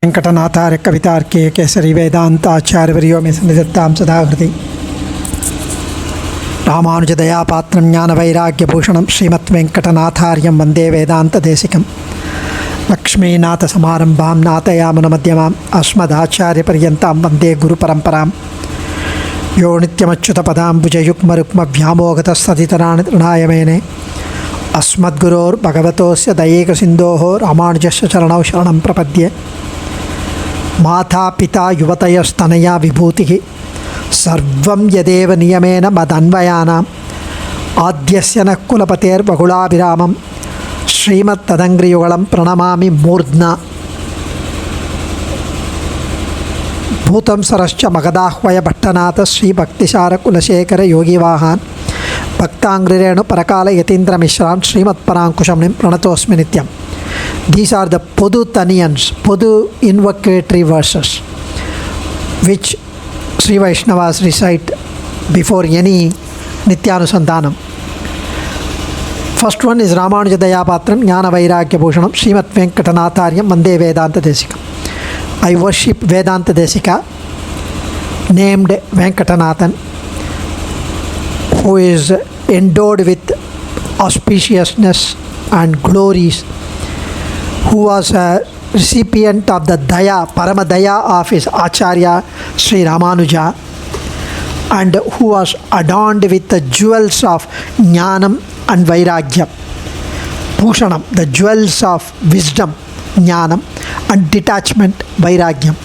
वेंकटनाथार्य कवितार्के केसरी वेदांताचार्यवर्यो मे सन्निधत्तां सदाहृति रामानुजदयापात्रं ज्ञानवैराग्यभूषणं श्रीमद्वेंकटनाथार्यं वन्दे वेदान्तदेशिकं लक्ष्मीनाथसमारम्भां नाथयामुनमध्यमाम् अस्मदाचार्यपर्यन्तां वन्दे गुरुपरम्परां यो नित्यमच्युतपदाम्बुजयुग्मरुक्मव्यामोगतस्तदितराणि तृणाय मेने अस्मद्गुरोर्भगवतोस्य दयैकसिन्धोः रामानुजस्य चरणौ शरणं प्रपद्ये माता पिता युवतयस्तनया विभूतिः सर्वं यदेव नियमेन मदन्वयानाम् आद्यस्य नः कुलपतेर्बहुलाभिरामं श्रीमत्तदङ्घ्रियुगलं प्रणमामि मूर्ध्ना भूतं सरश्च मगदाह्वय भट्टनाथ श्रीभक्तिसारकुलशेखर योगिवाहान् भक्तांग्रिरेणु परकाल यतीन्द्रमिश्रान् श्रीमत्पराङ्कुशमुनिं प्रणतोस्मि नित्यं. These are the Podu Taniyans, Podu invocatory verses which Sri Vaishnavas recite before any Nityanusandhanam. First one is Ramanuja Dayapatram Jnana Vairagya Bhushanam Srimad Venkatanathāryam Vande Vedanta Desikam. I worship Vedanta Desika named Venkatanathan, who is endowed with auspiciousness and glories, who was a recipient of the Daya, Paramadaya of his Acharya Sri Ramanuja, and who was adorned with the jewels of Jnanam and Vairagya, Bhushanam, the jewels of wisdom, Jnanam, and detachment, Vairagyam.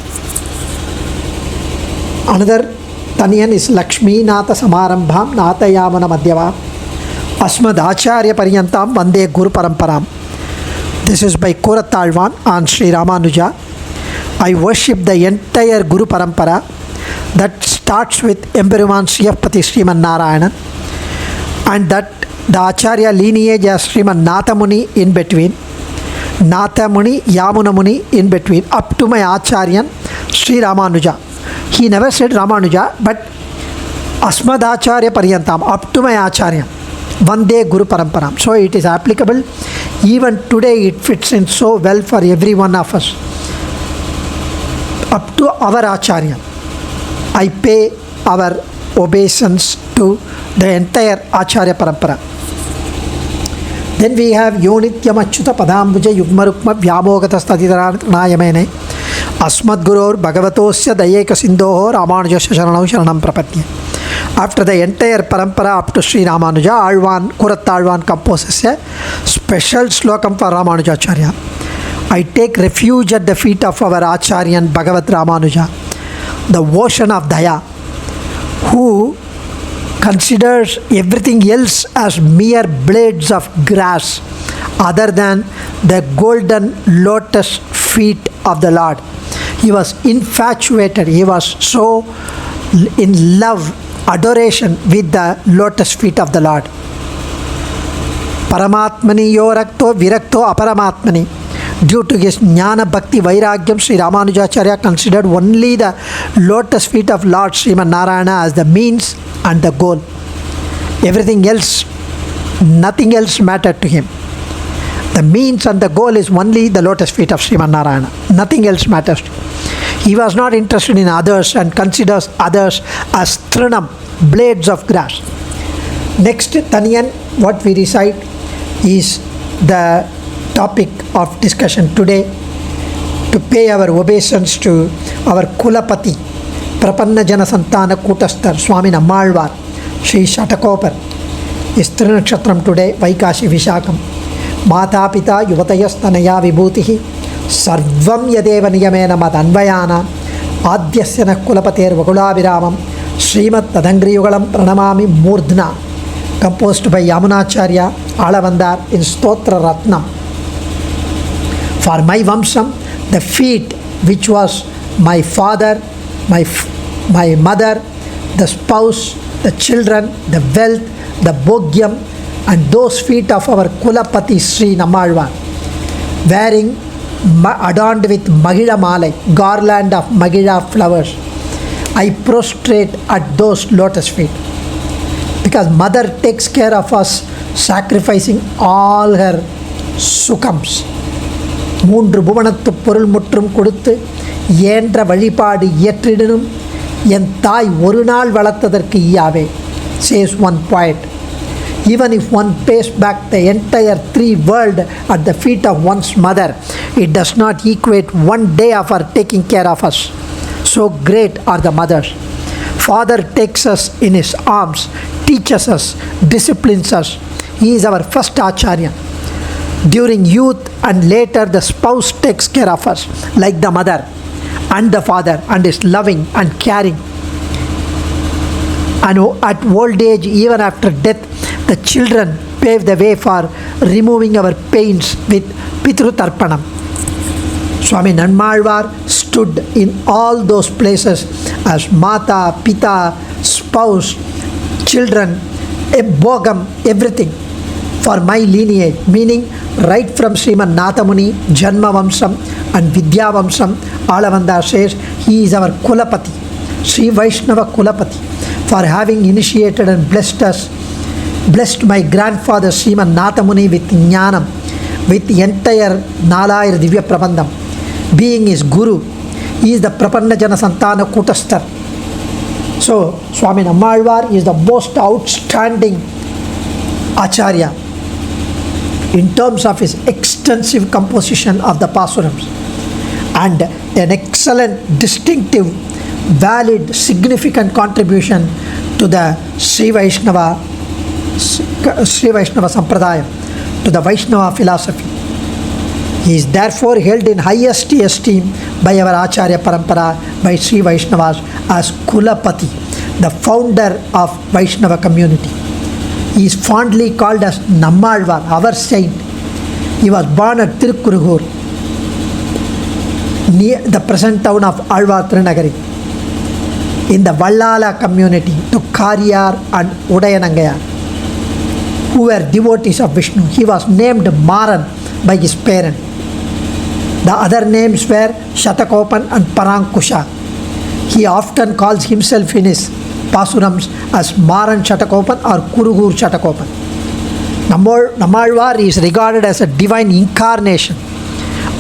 Another Taniyan is Lakshmi Natha Samarambham Nathayamana Madhyamam Asmad Acharya Paryantam Vande Guru Paramparam. This is by Korathalvan on Sri Ramanuja. I worship the entire Guru Parampara that starts with Emperuman Sriyapati Sriman Narayana, and that the Acharya lineage as Sriman Nathamuni in between, Nathamuni, Yamunamuni in between, up to my Acharyan Sri Ramanuja. He never said Ramanuja, but Asmadacharya Paryantam, up to my Acharya, Vande Guru Paramparam. So it is applicable. Even today it fits in so well for every one of us. Up to our Acharya, I pay our obeisance to the entire Acharya Parampara. Then we have Yonityam Achyuta Padambuja Yugmarukma Vyamogatastathitarayamene Asmadguror Bhagavatosya Dayeka Sindhoho Ramanujasya Sharanau Sharanam Prapatye. After the entire parampara up to Sri Ramanuja, Alvan, Korathalvan composes a special slokam for Ramanujacharya. I take refuge at the feet of our Acharyan Bhagavat Ramanuja, the ocean of Daya, who considers everything else as mere blades of grass other than the golden lotus feet of the Lord. He was infatuated, he was so in love, adoration with the lotus feet of the Lord. Paramatmani yorakto virakto aparamatmani. Due to his Jnana Bhakti Vairagyam, Sri Ramanujacharya considered only the lotus feet of Lord Sriman Narayana as the means and the goal. Everything else, nothing else mattered to him. The means and the goal is only the lotus feet of Sriman Narayana. Nothing else matters to him. He was not interested in others and considers others as trinam, blades of grass. Next Taniyan, what we recite is the topic of discussion today, to pay our obeisance to our Kulapati, Prapanna Jana Santana Kutasthar, Swami Nammaazhwaar, Sri Shatakopar, is Thirunakshathram today, Vaikaasi Visaakam. Mata Pita Yuvatayasthanaya Vibhutihi Sarvam Yadeva Niyamena Madanvayana Adyasya Nah Kulapatervagulabhiramam Srimat Tadanghriyugalam Pranamami Murdhna, composed by Yamunacharya Alavandar in Stotra Ratnam. For my Vamsam, the feet which was my father, my mother, the spouse, the children, the wealth, the bhogyam, and those feet of our Kulapati Sri Nammaazhwaar, wearing adorned with Magila Malai, garland of Magila flowers, I prostrate at those lotus feet. Because mother takes care of us, sacrificing all her sukhams, மூன்று புவனத்து பொருள் முற்றும் கொடுத்து ஏன்ற வழிபாடு இயற்றிடனும் என் தாய் ஒரு நாள் வளர்த்ததற்கு ஈயாவே, says one poet. Even if one pays back the entire three world at the feet of one's mother, it does not equate one day of her taking care of us. So great are the mothers. Father takes us in his arms, teaches us, disciplines us. He is our first Acharya. During youth and later the spouse takes care of us like the mother and the father and is loving and caring. And at old age, even after death, the children pave the way for removing our pains with Pitru Tarpanam. Swami Nammaazhwaar stood in all those places as Mata, Pita, spouse, children, a bogam, everything for my lineage, meaning right from Sriman Nathamuni, Janma Vamsam and Vidya Vamsam, Alavanda says he is our Kulapati, Sri Vaishnava Kulapati, for having initiated and blessed my grandfather Sriman Nathamuni with Jnanam, with the entire Nalayar Divya Prabandham. Being his Guru, he is the Prapanna Jana Santana Kutastar. So, Swami Nammaazhwaar is the most outstanding Acharya in terms of his extensive composition of the Pasurams and an excellent, distinctive, valid, significant contribution to the Sri Vaishnava Sampradaya, to the Vaishnava philosophy. He is therefore held in highest esteem by our Acharya Parampara, by Sri Vaishnavas, as Kulapati, the founder of Vaishnava community. He is fondly called as Nammaazhwaar, our saint. He was born at Tirukurugur, near the present town of Alvar Tirunagari, in the Vallala community to Kariyar and Udayanangaya, who were devotees of Vishnu. He was named Maran by his parent. The other names were Shatakopan and Parankusha. He often calls himself in his Pasurams as Maran Shatakopan or Kurugur Shatakopan. Nammaazhwaar is regarded as a divine incarnation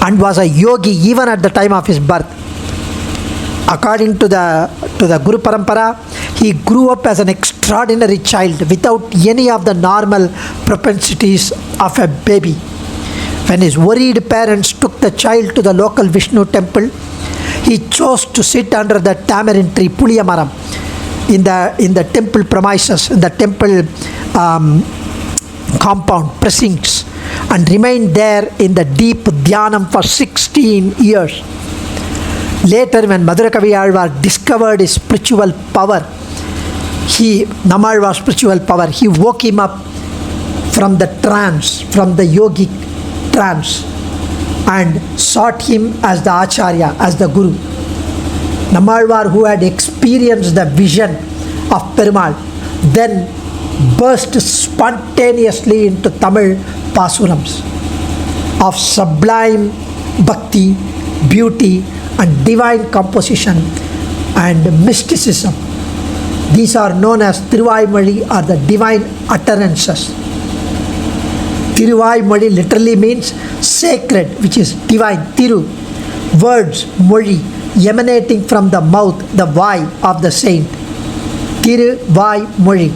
and was a yogi even at the time of his birth. According to the Guru Parampara, he grew up as an extraordinary child without any of the normal propensities of a baby. When his worried parents took the child to the local Vishnu temple, he chose to sit under the tamarind tree, Puliyamaram, in the temple premises, in the temple compound precincts, and remained there in the deep dhyanam for 16 years. Later, when Madhavakkannan discovered his spiritual power, Nammaazhwaar's spiritual power, he woke him up from the trance, from the yogic trance, and sought him as the Acharya, as the Guru. Nammaazhwaar, who had experienced the vision of Perumal, then burst spontaneously into Tamil Pasurams of sublime bhakti, beauty, and divine composition and mysticism. These are known as Thiruvaimozhi, or the divine utterances. Thiruvaimozhi literally means sacred, which is divine. Thiru, words, Mozhi, emanating from the mouth, the vai of the saint. Thiruvaimozhi.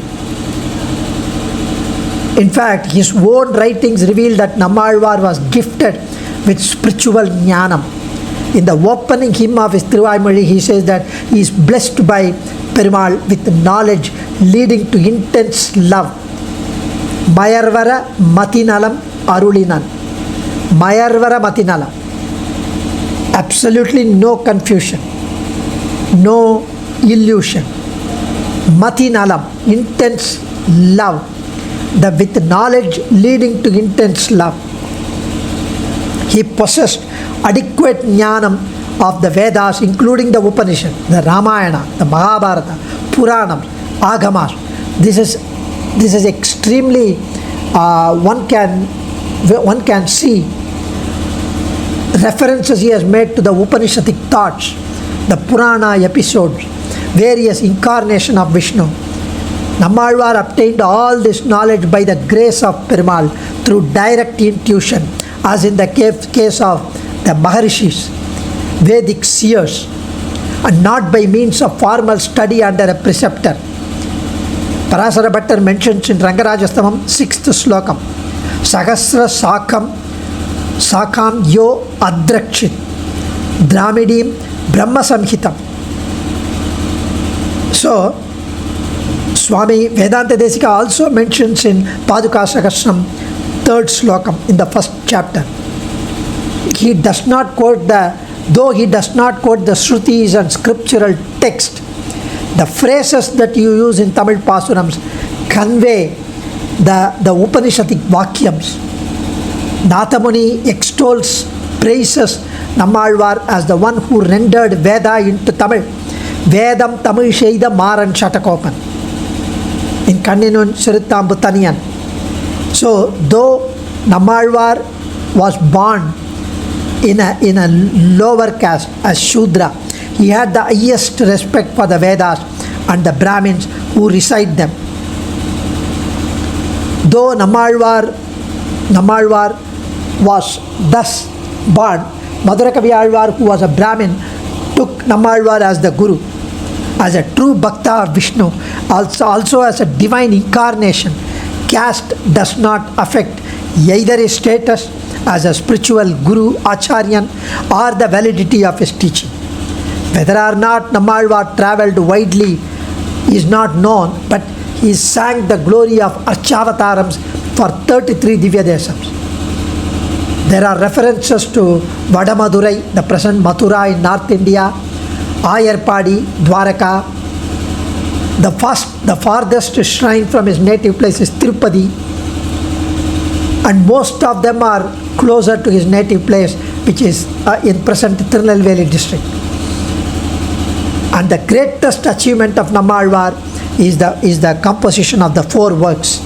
In fact, his own writings reveal that Nammaazhwaar was gifted with spiritual jnanam. In the opening hymn of his Thiruvaimozhi, he says that he is blessed by Perumal with knowledge leading to intense love. Mayarvara Matinalam Arulinan. Mayarvara Matinalam. Absolutely no confusion, no illusion. Matinalam, intense love. With knowledge leading to intense love. He possessed adequate jnanam of the Vedas, including the Upanishad, the Ramayana, the Mahabharata, Puranam, Agamas. This is extremely, one can see references he has made to the Upanishadic thoughts, the Purana episodes, various incarnations of Vishnu. Nammaazhwaar obtained all this knowledge by the grace of Perumal through direct intuition as in the case of the Maharishis, Vedic seers, and not by means of formal study under a preceptor. Parasara Bhattar mentions in Rangarajasthamam 6th slokam, Sahasra Sakam Yo Adrakshit Dramidim Brahma Samhitam. So, Swami Vedanta Desika also mentions in Paduka Sahasram 3rd slokam in the 1st chapter. He does not quote the Shrutis and scriptural text, the phrases that you use in Tamil Pasurams convey the Upanishadic Vakyams. Nathamuni extols, praises Nammaazhwaar as the one who rendered Veda into Tamil. Vedam Tamil Sheida Maran Shatakopan in Kanninun Sirittambu Taniyan. So, though Nammaazhwaar was born in a lower caste as Shudra, he had the highest respect for the Vedas and the Brahmins who recite them. Though Nammaazhwaar was thus born, Madhurakavi Alvar, who was a Brahmin, took Nammaazhwaar as the Guru, as a true Bhakta of Vishnu, also as a divine incarnation. Caste does not affect either his status as a spiritual Guru, Acharyan, or the validity of his teaching. Whether or not Nammaazhwaar travelled widely is not known, but he sang the glory of Archavatarams for 33 Divya Desams. There are references to Vadamadurai, the present Mathura in North India, Ayarpadi, Dwaraka. The farthest shrine from his native place is Tirupati, and most of them are closer to his native place, which is in present Tirunelveli district. And the greatest achievement of Nammaazhwaar is the composition of the 4 works: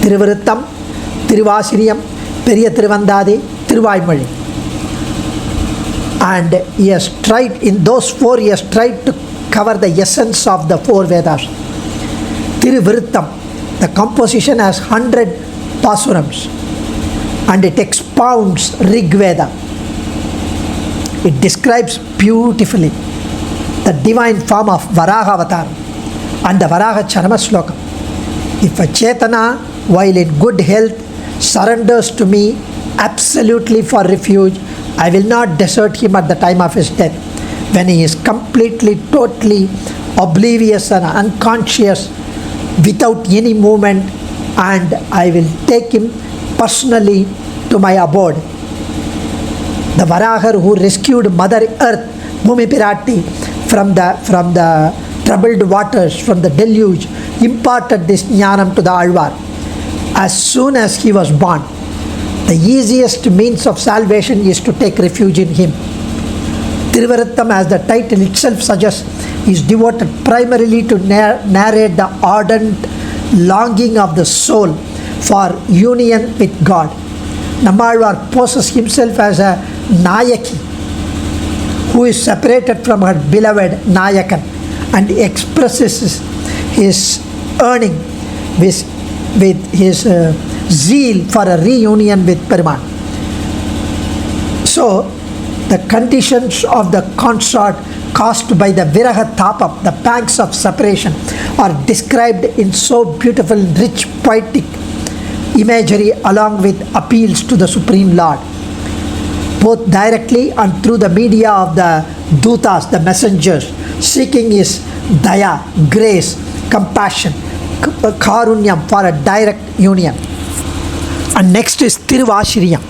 Thiruviruttam, Thiruvasiriyam, Periya Thiruvandadi, Thiruvaimozhi. And he has tried, in those 4, he has tried to cover the essence of the 4 Vedas. Thiruviruttam, the composition has 100 pasurams, and it expounds Rig Veda. It describes beautifully the divine form of Varaha Avatar and the Varaha Charama Slokam. If a Chetana, while in good health, surrenders to me absolutely for refuge, I will not desert him at the time of his death, when he is completely, totally oblivious and unconscious, without any movement, and I will take him personally to my abode. The Varahar who rescued Mother Earth, Bhumi Pirati, from the troubled waters, from the deluge, imparted this jnanam to the Alvar as soon as he was born. The easiest means of salvation is to take refuge in him. Thiruviruttam, as the title itself suggests, is devoted primarily to narrate the ardent longing of the soul for union with God. Nammaazhwaar poses himself as a Nayaki who is separated from her beloved Nayakan, and expresses his yearning with his zeal for a reunion with Perumal. So, the conditions of the consort caused by the Viraha Tapam, the pangs of separation, are described in so beautiful, rich, poetic imagery, along with appeals to the Supreme Lord, both directly and through the media of the Dutas, the messengers, seeking his daya, grace, compassion, karunyam, for a direct union. And next is Thiruvasiriyam,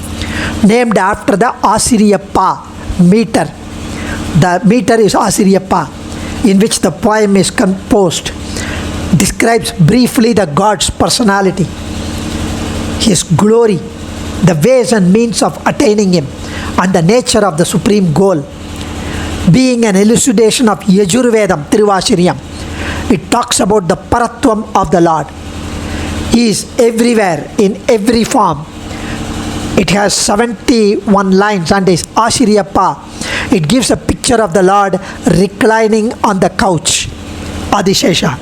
named after the Asiriyappa meter. The meter is Asiriyappa, in which the poem is composed. Describes briefly the God's personality, his glory, the ways and means of attaining him, and the nature of the supreme goal. Being an elucidation of Yajurvedam, Thiruvasiriyam, it talks about the Paratvam of the Lord. He is everywhere, in every form. It has 71 lines and is Asiriyappa. It gives a picture of the Lord reclining on the couch, Adishesha,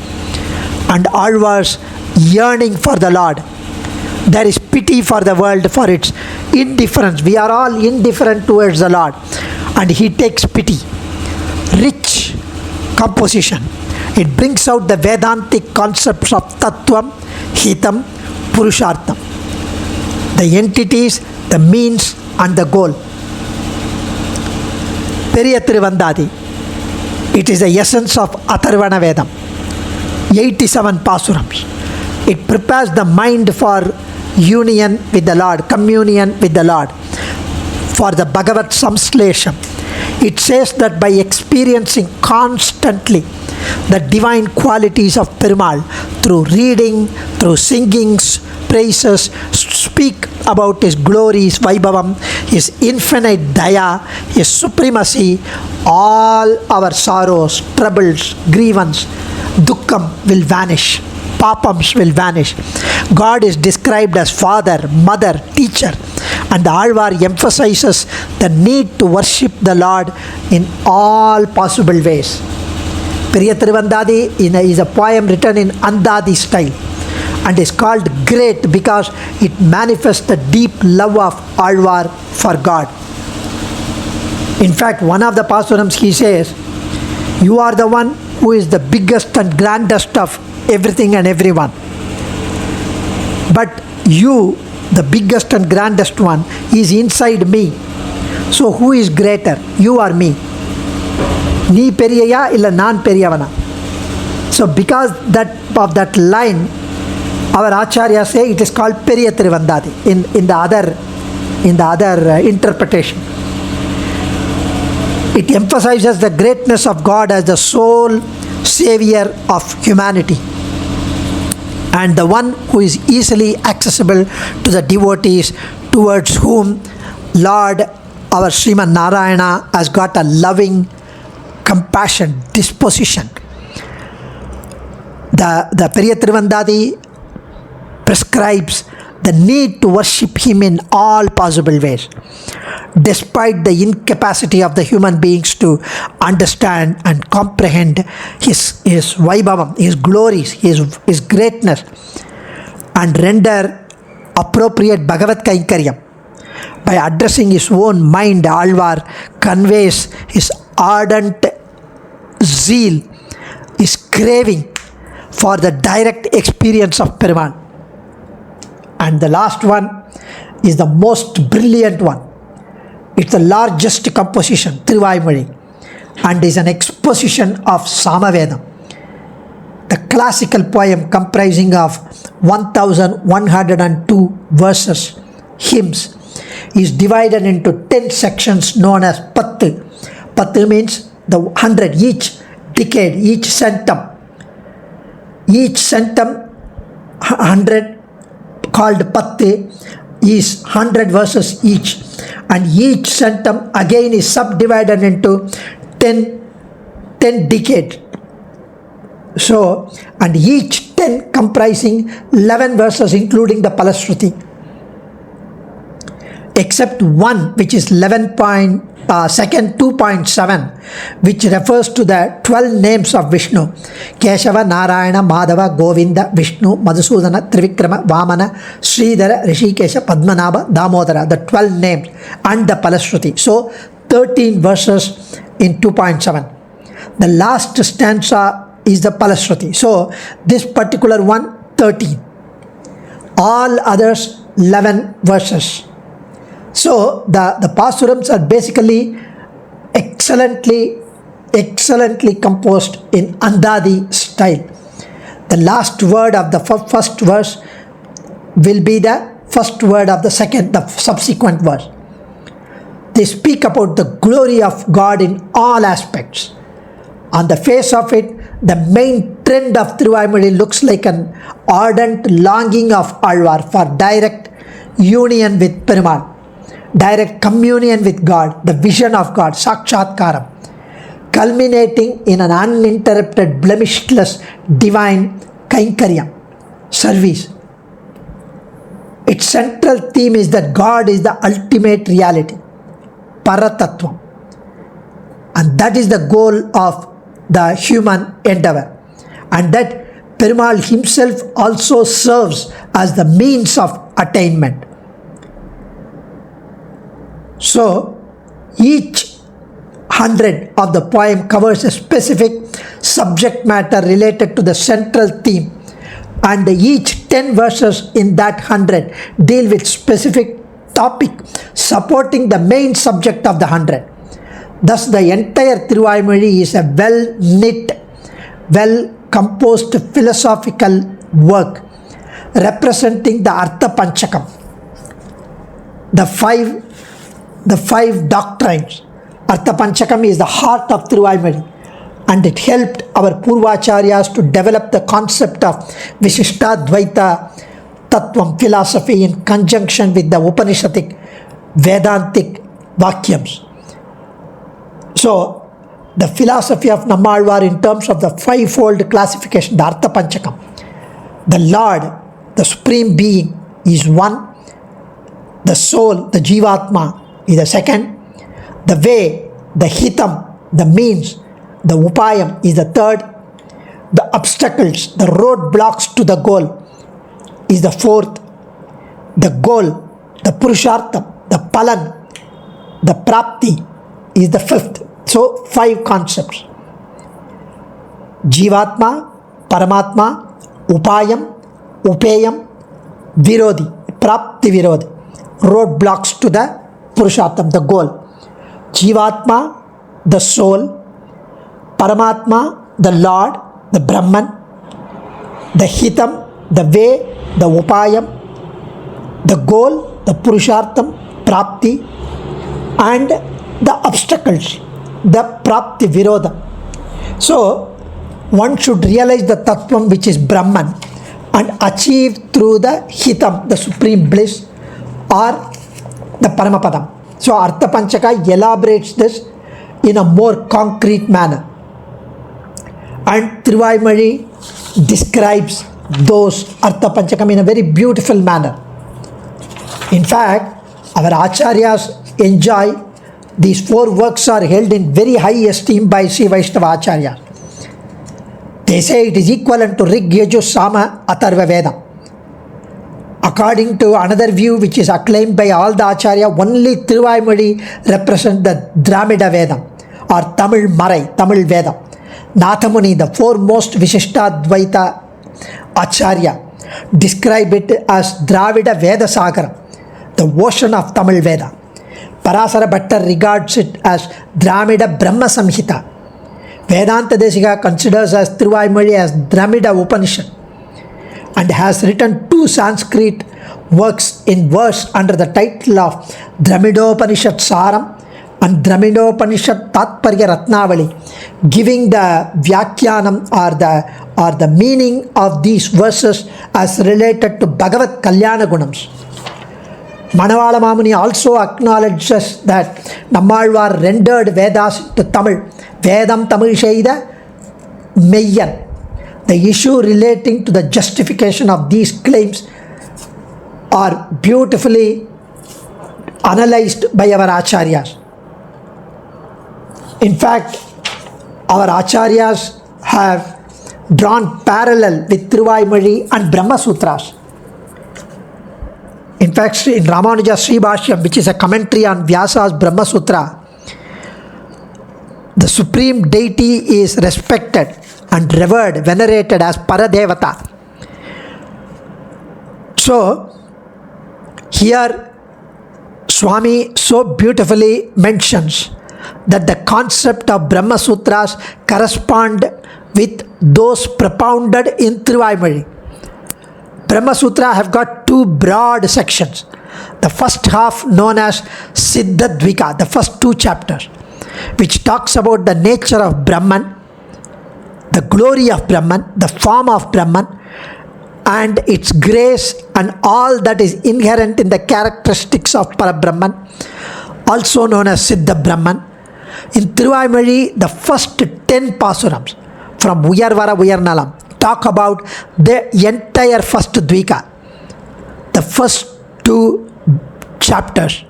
and Alvar's yearning for the Lord. There is pity for the world for its indifference. We are all indifferent towards the Lord, and He takes pity. Rich composition. It brings out the Vedantic concepts of Tattvam, Hitam, Purushartham. The entities, the means, and the goal. Periya Tiruvandadi. It is the essence of Atharvana Vedam. 87 Pasurams. It prepares the mind for union with the Lord, communion with the Lord, for the Bhagavat Samslesham. It says that by experiencing constantly the divine qualities of Perumal through reading, through singings, praises, speak about His glories, Vaibhavam, His infinite Daya, His supremacy, all our sorrows, troubles, grievance, Dukkham will vanish. Papams will vanish. God is described as Father, Mother, Teacher, and the Alvar emphasizes the need to worship the Lord in all possible ways. Periya Tiruvandadi is a poem written in Andadi style and is called great because it manifests the deep love of Alvar for God. In fact, one of the Pasurams he says, "You are the one who is the biggest and grandest of everything and everyone. But you, the biggest and grandest one, is inside me. So who is greater, you or me? Nee periyaya illa naan periyavana." So because of that line, our Acharya say it is called Periya Tiruvandadi in the other interpretation. It emphasizes the greatness of God as the sole savior of humanity and the one who is easily accessible to the devotees towards whom Lord our Sriman Narayana has got a loving compassion, disposition. The Periya Tiruvandadi prescribes the need to worship Him in all possible ways, despite the incapacity of the human beings to understand and comprehend His Vaibhavam, His glories, His greatness, and render appropriate Bhagavat Kainkaryam. By addressing his own mind, Alvar conveys his ardent zeal, his craving for the direct experience of Perumal. And the last one is the most brilliant one. It's the largest composition, Thiruvaimozhi, and is an exposition of Samavedam. The classical poem comprising of 1102 verses, hymns, is divided into 10 sections known as Pattu. Pattu means the 100, each decade, each centum. Each centum, 100, called Pattu, is 100 verses each, and each centum again is subdivided into 10 decades. So, and each 10 comprising 11 verses including the Palashruti, except one which is 2.7, which refers to the 12 names of Vishnu: Keshava, Narayana, Madhava, Govinda, Vishnu, Madhusudana, Trivikrama, Vamana, Sridhara, Rishikesha, Padmanabha, Damodara, the 12 names and the Palashruti. So 13 verses in 2.7. The last stanza is the Palashruti. So this particular one, 13. All others, 11 verses. So the Pasurams are basically excellently composed in Andadi style. The last word of the first verse will be the first word of the subsequent verse. They speak about the glory of God in all aspects. On the face of it, the main trend of Thiruvaimozhi looks like an ardent longing of Alvar for direct union with Perumal, direct communion with God, the vision of God, Sakshatkaram, culminating in an uninterrupted, blemishless, divine Kainkaryam, service. Its central theme is that God is the ultimate reality, Paratattvam, and that is the goal of the human endeavor, and that Perumal himself also serves as the means of attainment. So, each 100 of the poem covers a specific subject matter related to the central theme, and each 10 verses in that 100 deal with specific topic supporting the main subject of the 100. Thus, the entire Thiruvaimozhi is a well-knit, well-composed philosophical work representing the Artha Panchakam, the five doctrines. Artha Panchakam is the heart of Thiruvaimozhi, and it helped our Purvacharyas to develop the concept of Vishishtadvaita Tattvam philosophy in conjunction with the Upanishadic Vedantic Vakyams. So, the philosophy of Nammaazhwaar in terms of the fivefold classification, the Artha Panchakam, the Lord, the Supreme Being is one, the soul, the Jivatma is the second, the way, the hitam, the means, the upayam is the third, the obstacles, the roadblocks to the goal is the fourth, the goal, the purushartham, the palan, the prapti is the fifth. So, 5 concepts: Jivatma, Paramatma, Upayam, Upayam, Virodhi, Prapti Virodhi, roadblocks to the Purushartham, the goal. Jivatma, the soul, Paramatma, the Lord, the Brahman, the Hitam, the way, the Upayam, the goal, the Purushartham, Prapti, and the obstacles, the Prapti Virodha. So, one should realize the Tattvam which is Brahman and achieve through the Hitam, the supreme bliss, or the Paramapadam. So, Artha Panchaka elaborates this in a more concrete manner. And Thiruvaimozhi describes those Artha Panchakam in a very beautiful manner. In fact, our Acharyas enjoy these 4 works are held in very high esteem by Sri Vaishnava Acharyas. They say it is equivalent to Rig, Yajur, Sama, Atharva Veda. According to another view which is acclaimed by all the Acharya, only Thiruvaimozhi represents the Dramida Veda or Tamil Marai, Tamil Veda. Nathamuni, the foremost Vishishtadvaita Acharya, describe it as Dravida Veda Sagara, the ocean of Tamil Veda. Parasara Bhattar regards it as Dramida Brahma Samhita. Vedanta Desika considers as Thiruvaimozhi as Dramida Upanishad and has written 2 Sanskrit works in verse under the title of Dramidopanishad Saram and Dramidopanishad Tatparya Ratnavali, giving the Vyakyanam or the meaning of these verses as related to Bhagavat Kalyana Gunams. Manavala Mamuni also acknowledges that Nammaazhwaar rendered Vedas into Tamil. Vedam Tamil Shaida Meyyan. The issue relating to the justification of these claims are beautifully analyzed by our Acharyas. In fact, our Acharyas have drawn parallel with Thiruvaimozhi and Brahma Sutras. In fact, in Ramanuja Sri Bhashyam, which is a commentary on Vyasa's Brahma Sutra, the supreme deity is respected and revered, venerated as Paradevata. So, here Swami so beautifully mentions that the concept of Brahma Sutras correspond with those propounded in Thiruvaimozhi. Brahma Sutra have got 2 broad sections. The first half known as Siddhadvika, the first 2 chapters, which talks about the nature of Brahman, the glory of Brahman, the form of Brahman, and its grace and all that is inherent in the characteristics of Parabrahman, also known as Siddha Brahman. In Thiruvaimozhi, the first 10 pasurams from Uyarvara Uyarnalam talk about the entire first Dvika, the first 2 chapters.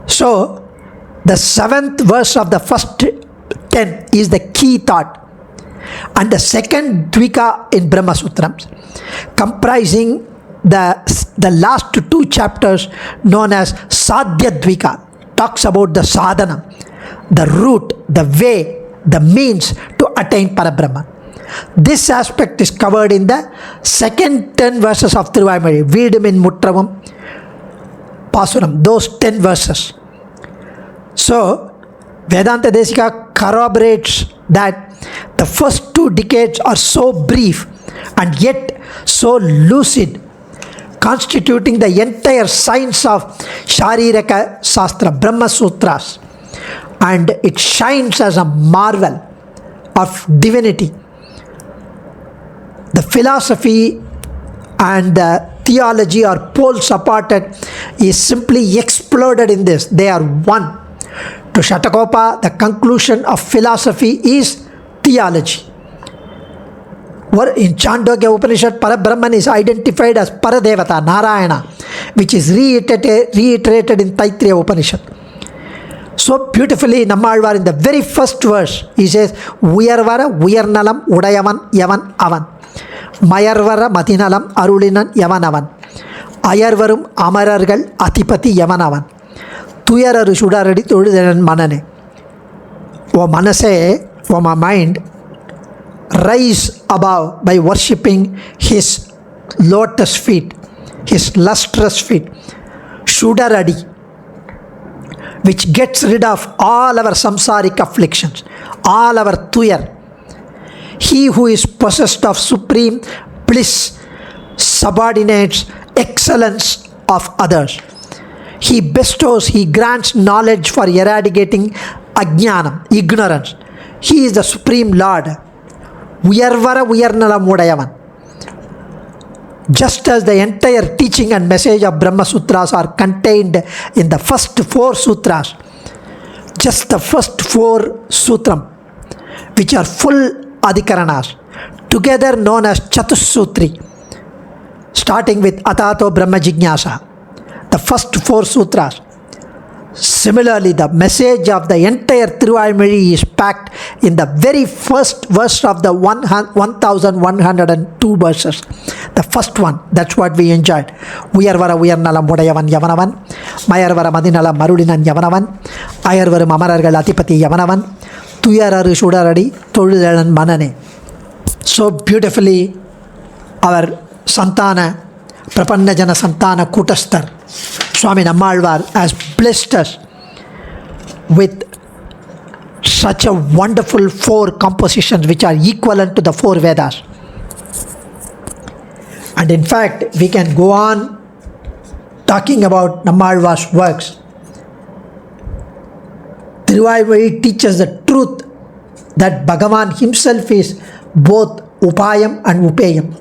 So, the 7th verse of the first 10 is the key thought, and the second Dvika in Brahma Sutrams, comprising the last two chapters known as Sadhyadvika talks about the sadhana, the route, the way, the means to attain Parabrahman. This aspect is covered in the second 10 verses of Thiruvaimazhi, Veedumin Mutravam Pasuram, those 10 verses. So, Vedanta Desika corroborates that the first 2 decades are so brief and yet so lucid, constituting the entire science of Shariraka Shastra, Brahma Sutras, and it shines as a marvel of divinity. The philosophy and the theology are poles apart is simply exploded in this. They are one. To Shatakopa, the conclusion of philosophy is theology. In Chandogya Upanishad, Parabrahman is identified as Paradevata, Narayana, which is reiterated in Taittiriya Upanishad. So beautifully, Nammaazhwaar in the very first verse, he says, Uyarvara, Uyarnalam, Udayavan, Yavan, Avan. Mayarvara, Matinalam, Arulinan, Yavan, Avan. Ayarvarum, Amarargal, Atipati, Yavan, Avan. Tuyararu Shudaradi, Tudidan Manane. O Manase, O my mind, rise above by worshipping his lotus feet, his lustrous feet, Shudaradi, which gets rid of all our samsaric afflictions, all our tuyar. He who is possessed of supreme bliss subordinates excellence of others. He bestows, he grants knowledge for eradicating ajnanam, ignorance. He is the supreme Lord. Uyarvara Uyarnalam Udayavan. Just as the entire teaching and message of Brahma Sutras are contained in the first 4 sutras, just the first 4 sutram, which are full adhikaranas, together known as Chatussutri, starting with Atato Brahma Jignasa, the first 4 sutras. Similarly, the message of the entire Thiruvaimazhi is packed in the very first verse of the 1102 verses. The first one, that's what we enjoyed. Uyarvara Uyarnalam Udayavan Yavanavan, Mayarvara Madinalam Marulinan Yavanavan, Ayarvarum Amarargal Atipati Yavanavan, Tuyararu Shudaradi, Toludalan Manane. So beautifully, our Santana, Prapannajana Santana Kutastar, Swami Nammaazhwaar has blessed us with such a wonderful 4 compositions which are equivalent to the 4 Vedas. And in fact, we can go on talking about Nammaazhwaar's works. Thiruvaimazhi teaches the truth that Bhagavan himself is both Upayam and Upayam,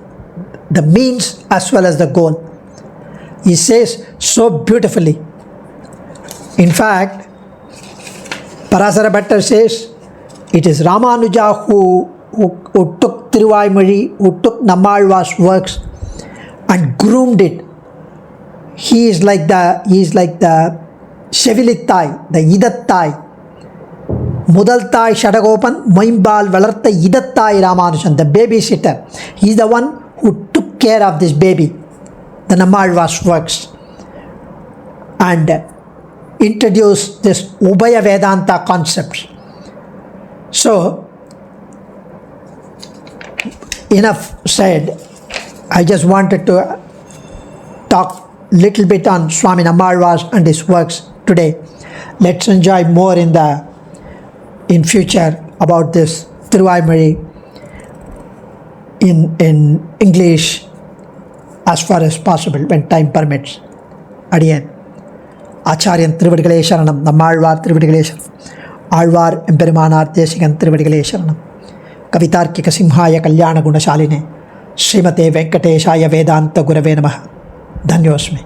the means as well as the goal. He says so beautifully. In fact, Parasara Bhattar says, it is Ramanuja who took Thiruvaimazhi, who took Nammaazhwaar's works and groomed it. He is like the Shevilittai, the Idattai. Mudaltai Shadagopan, Moimbal Valartha Idattai Ramanujan, the babysitter. He is the one who took care of this baby, the Nammaazhwaar's works, and introduced this Ubhaya Vedanta concepts. So, enough said. I just wanted to talk little bit on Swami Nammaazhwaar and his works today. Let's enjoy more in future about this Thiruvaimazhi in English as far as possible when time permits. Adiyan. Acharyan Thiruvadigalai Sharanam, Nammaazhwaar Thiruvadigalai Sharanam, Alvar Emperimanar Desikan Thiruvadigalai Sharanam, Kavitarkika Simhaya Kalyana Gunashaline, Srimate Venkateshaya Vedanta Gurave Namaha. Dhanyosmi.